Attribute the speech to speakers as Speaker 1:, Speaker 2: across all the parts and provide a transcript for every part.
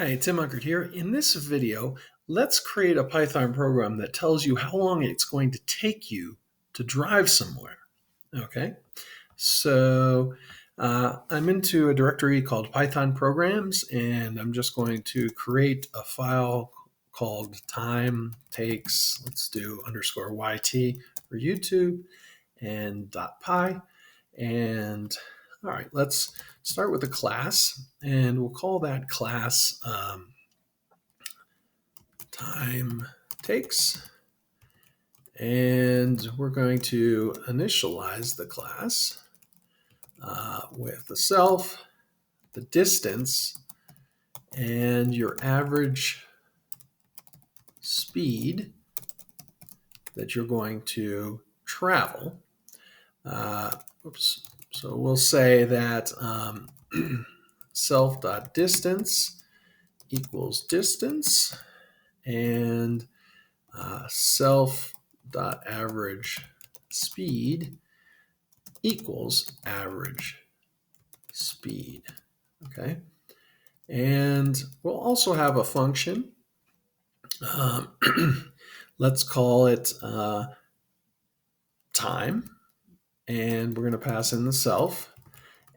Speaker 1: Hi, Tim Unkert here. In this video, let's create a Python program that tells you how long it's going to take you to drive somewhere. Okay, so I'm into a directory called Python programs, and I'm just going to create a file called time takes, let's do underscore YT for YouTube, and .py. And all right, let's start with a class, and we'll call that class time takes. And we're going to initialize the class with the self, the distance, and your average speed that you're going to travel. Oops. So we'll say that self.distance equals distance, and self.average speed equals average speed. Okay, and we'll also have a function. Let's call it time, and we're going to pass in the self.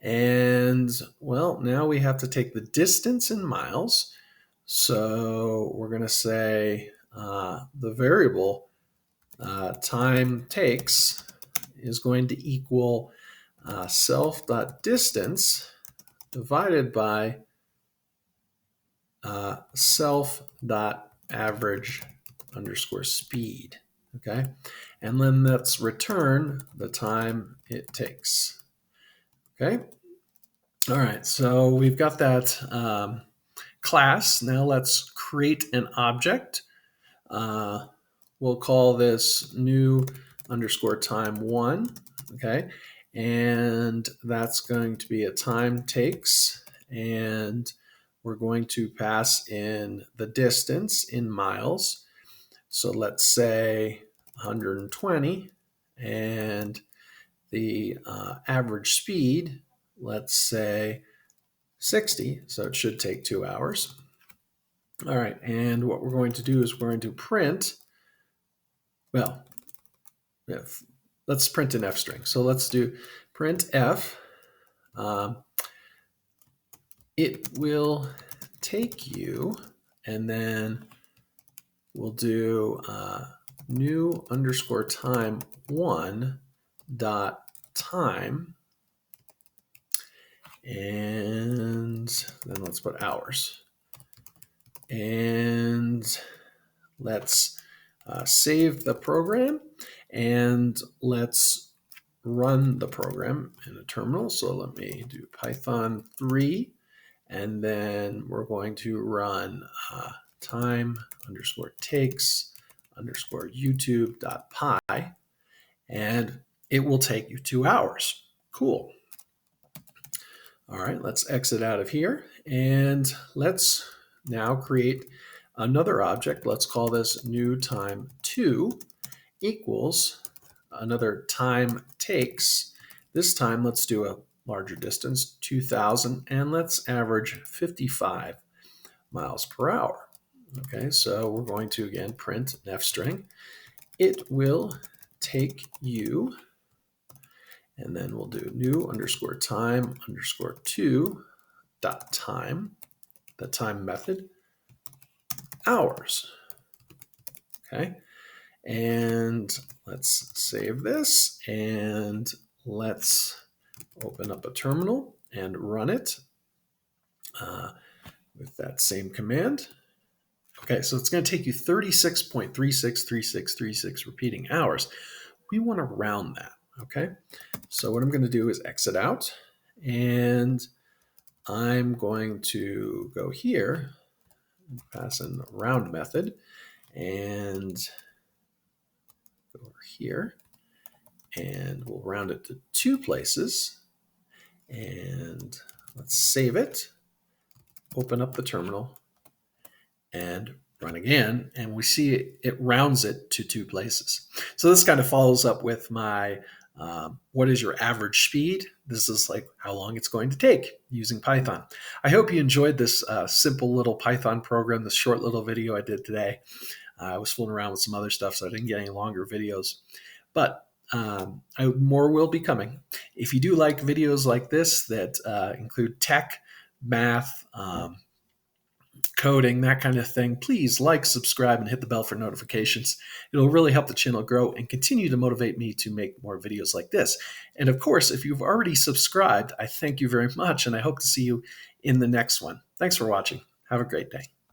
Speaker 1: And well, now we have to take the distance in miles. So we're going to say the variable time takes is going to equal self.distance divided by self.average underscore speed. Okay, and then let's return the time it takes. Okay, all right, so we've got that class. Now let's create an object. We'll call this new underscore time one. Okay, and that's going to be a time takes, and we're going to pass in the distance in miles. So let's say 120, and the average speed, let's say 60, so it should take 2 hours. All right, and what we're going to do is we're going to print, well, let's print an F string. So let's do print F. It will take you, and then we'll do new underscore time one dot time, and then let's put hours. And let's save the program, and let's run the program in a terminal. So let me do Python 3, and then we're going to run time underscore takes underscore YouTube.py, and it will take you 2 hours. Cool. All right, let's exit out of here, and let's now create another object. Let's call this new time 2 equals another time takes. This time, let's do a larger distance, 2,000, and let's average 55 miles per hour. Okay, so we're going to, again, print an F string. It will take you, and then we'll do new underscore time underscore 2 dot time, the time method, hours. Okay, and let's save this, and let's open up a terminal and run it with that same command. Okay, so it's going to take you 36.363636 repeating hours. We want to round that. Okay, so what I'm going to do is exit out, and I'm going to go here and pass in the round method, and go over here, and we'll round it to 2 places, and let's save it, open up the terminal, and run again, and we see it rounds it to 2 places. So this kind of follows up with my What is your average speed? This is like how long it's going to take using Python. I hope you enjoyed this simple little Python program, this short little video I did today. I was fooling around with some other stuff, so I didn't get any longer videos. But more will be coming. If you do like videos like this that include tech, math, coding, that kind of thing, please like, subscribe, and hit the bell for notifications. It'll really help the channel grow and continue to motivate me to make more videos like this. And of course, if you've already subscribed, I thank you very much, and I hope to see you in the next one. Thanks for watching. Have a great day.